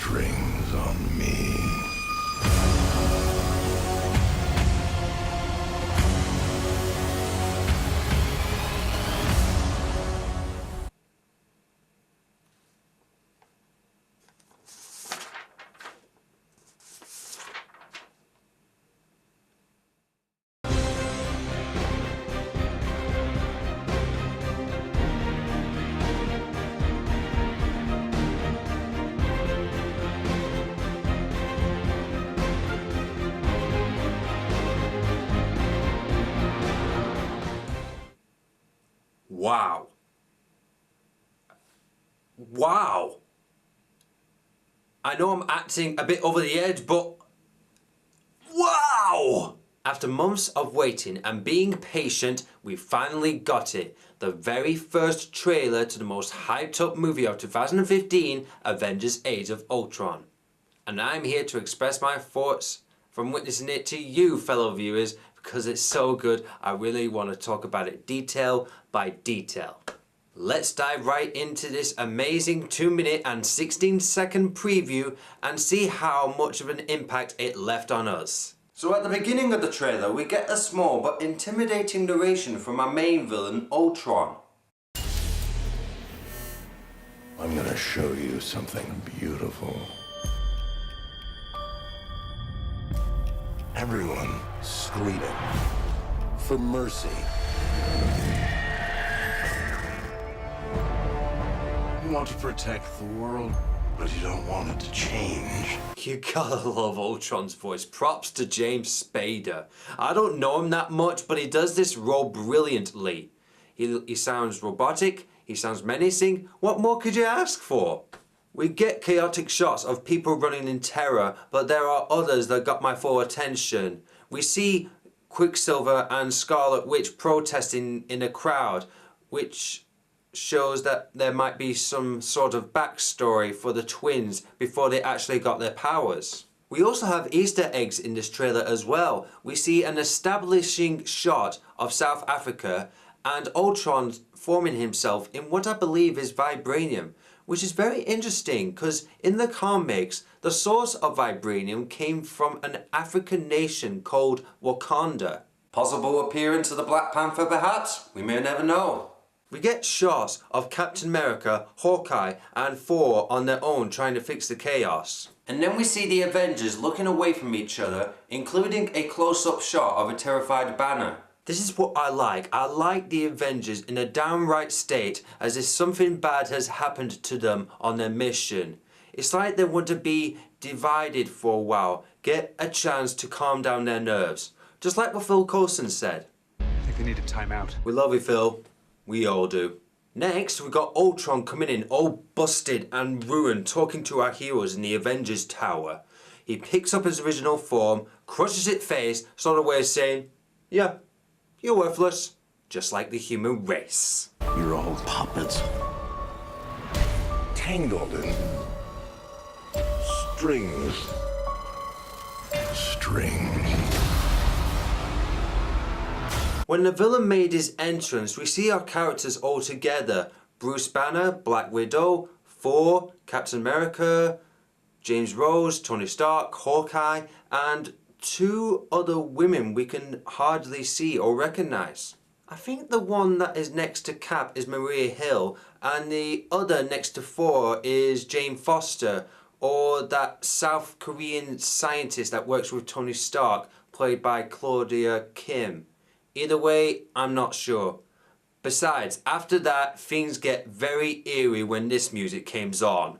strings on me. Wow. Wow. I know I'm acting a bit over the edge, but wow! After months of waiting and being patient, we finally got it. The very first trailer to the most hyped up movie of 2015, Avengers Age of Ultron. And I'm here to express my thoughts from witnessing it to you, fellow viewers, because it's so good. I really want to talk about it detail by detail. Let's dive right into this amazing 2-minute and 16-second preview and see how much of an impact it left on us. So at the beginning of the trailer, we get a small but intimidating narration from our main villain, Ultron. I'm gonna show you something beautiful. Everyone screaming for mercy. You want to protect the world, but you don't want it to change. You gotta love Ultron's voice. Props to James Spader. I don't know him that much, but he does this role brilliantly. He sounds robotic, he sounds menacing. What more could you ask for? We get chaotic shots of people running in terror, but there are others that got my full attention. We see Quicksilver and Scarlet Witch protesting in a crowd, which shows that there might be some sort of backstory for the twins before they actually got their powers. We also have Easter eggs in this trailer as well. We see an establishing shot of South Africa and Ultron forming himself in what I believe is vibranium, which is very interesting because in the comics, the source of vibranium came from an African nation called Wakanda. Possible appearance of the Black Panther perhaps? We may never know. We get shots of Captain America, Hawkeye and Thor on their own trying to fix the chaos. And then we see the Avengers looking away from each other, including a close-up shot of a terrified Banner. This is what I like. I like the Avengers in a downright state as if something bad has happened to them on their mission. It's like they want to be divided for a while, get a chance to calm down their nerves. Just like what Phil Coulson said. I think they need a timeout. We love you, Phil. We all do. Next, we got Ultron coming in all busted and ruined, talking to our heroes in the Avengers Tower. He picks up his original form, crushes its face, sort of way of saying, yeah, you're worthless, just like the human race. You're all puppets, tangled in strings. When the villain made his entrance, we see our characters all together. Bruce Banner, Black Widow, Thor, Captain America, James Rose, Tony Stark, Hawkeye, and 2 other women we can hardly see or recognize. I think the one that is next to Cap is Maria Hill, and the other next to Thor is Jane Foster, or that South Korean scientist that works with Tony Stark, played by Claudia Kim. Either way, I'm not sure. Besides, after that, things get very eerie when this music comes on.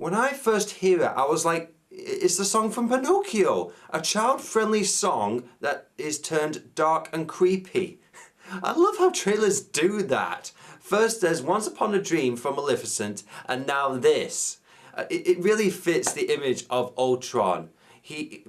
When I first hear it, I was like, it's the song from Pinocchio, a child-friendly song that is turned dark and creepy. I love how trailers do that. First there's Once Upon a Dream from Maleficent, and now this. It really fits the image of Ultron.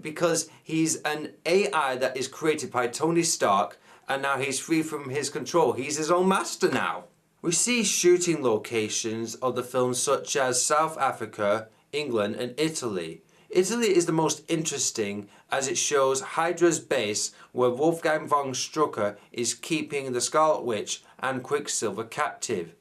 because he's an AI that is created by Tony Stark, and now he's free from his control. He's his own master now. We see shooting locations of the film such as South Africa, England and Italy. Italy is the most interesting as it shows Hydra's base where Wolfgang von Strucker is keeping the Scarlet Witch and Quicksilver captive.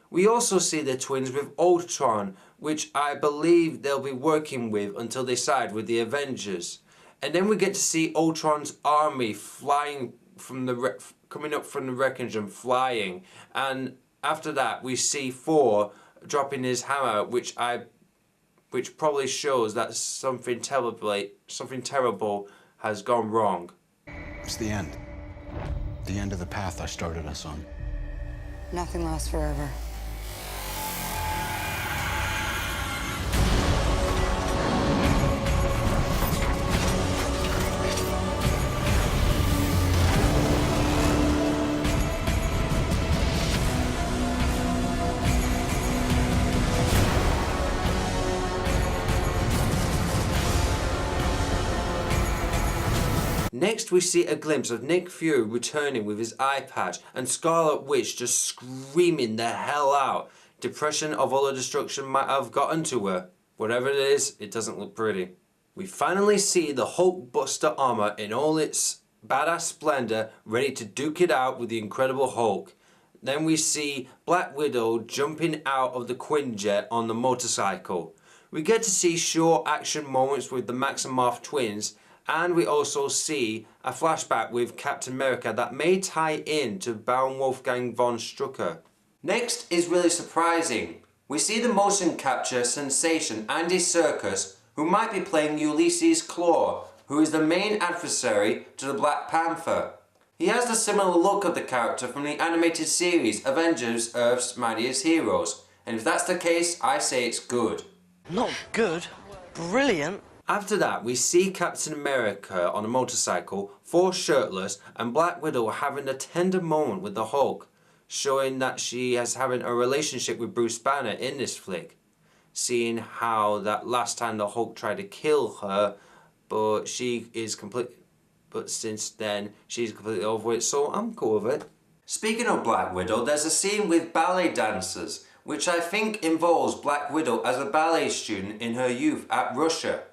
We also see the twins with Ultron, which I believe they'll be working with until they side with the Avengers. And then we get to see Ultron's army flying from the coming up from the wreckage and flying. And after that we see Thor dropping his hammer, which probably shows that something terrible has gone wrong. It's the end. The end of the path I started us on. Nothing lasts forever. Next we see a glimpse of Nick Fury returning with his eye patch and Scarlet Witch just screaming the hell out. Depression of all the destruction might have gotten to her. Whatever it is, it doesn't look pretty. We finally see the Hulkbuster armor in all its badass splendor, ready to duke it out with the Incredible Hulk. Then we see Black Widow jumping out of the Quinjet on the motorcycle. We get to see short action moments with the Maximoff twins, and we also see a flashback with Captain America that may tie in to Baron Wolfgang von Strucker. Next is really surprising. We see the motion capture sensation Andy Serkis, who might be playing Ulysses Klaue, who is the main adversary to the Black Panther. He has the similar look of the character from the animated series Avengers, Earth's Mightiest Heroes, and if that's the case, I say it's good. Not good, brilliant. After that, we see Captain America on a motorcycle, Thor shirtless, and Black Widow having a tender moment with the Hulk, showing that she is having a relationship with Bruce Banner in this flick. Seeing how that last time the Hulk tried to kill her, but since then she's completely over it, so I'm cool with it. Speaking of Black Widow, there's a scene with ballet dancers, which I think involves Black Widow as a ballet student in her youth at Russia.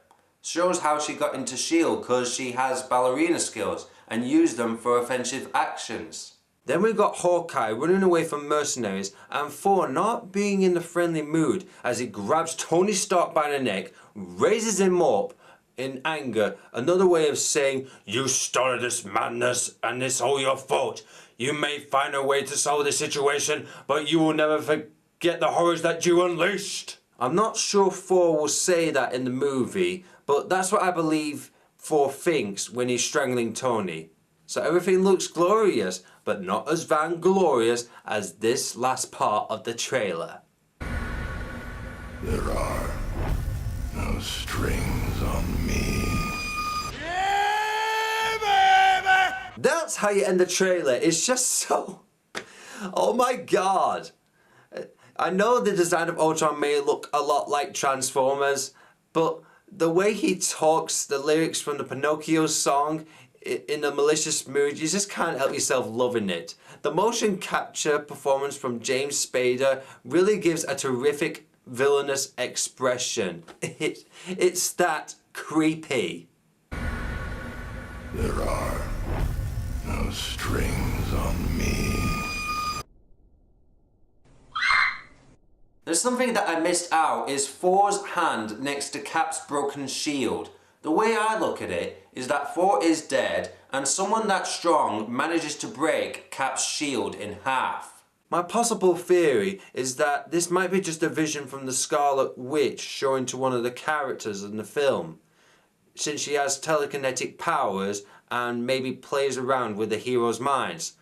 Shows how she got into S.H.I.E.L.D. because she has ballerina skills and used them for offensive actions. Then we got Hawkeye running away from mercenaries and Thor not being in the friendly mood as he grabs Tony Stark by the neck, raises him up in anger, another way of saying, "You started this madness and it's all your fault. You may find a way to solve the situation, but you will never forget the horrors that you unleashed." I'm not sure Thor will say that in the movie, but that's what I believe Thor thinks when he's strangling Tony. So everything looks glorious, but not as vainglorious as this last part of the trailer. There are no strings on me. Yeah, baby! That's how you end the trailer. It's just so... Oh my god. I know the design of Ultron may look a lot like Transformers, but the way he talks, the lyrics from the Pinocchio song, in a malicious mood, you just can't help yourself loving it. The motion capture performance from James Spader really gives a terrific villainous expression. It's that creepy. There are no strings on me. There's something that I missed out is Thor's hand next to Cap's broken shield. The way I look at it is that Thor is dead and someone that strong manages to break Cap's shield in half. My possible theory is that this might be just a vision from the Scarlet Witch showing to one of the characters in the film, since she has telekinetic powers and maybe plays around with the heroes' minds.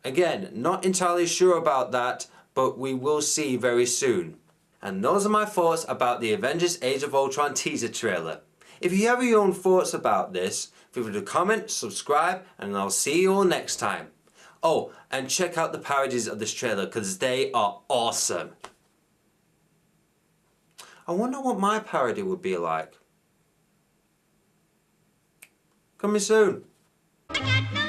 Again, not entirely sure about that, but we will see very soon. And those are my thoughts about the Avengers Age of Ultron teaser trailer. If you have your own thoughts about this, feel free to comment, subscribe, and I'll see you all next time. Oh, and check out the parodies of this trailer because they are awesome. I wonder what my parody would be like. Coming soon. I got no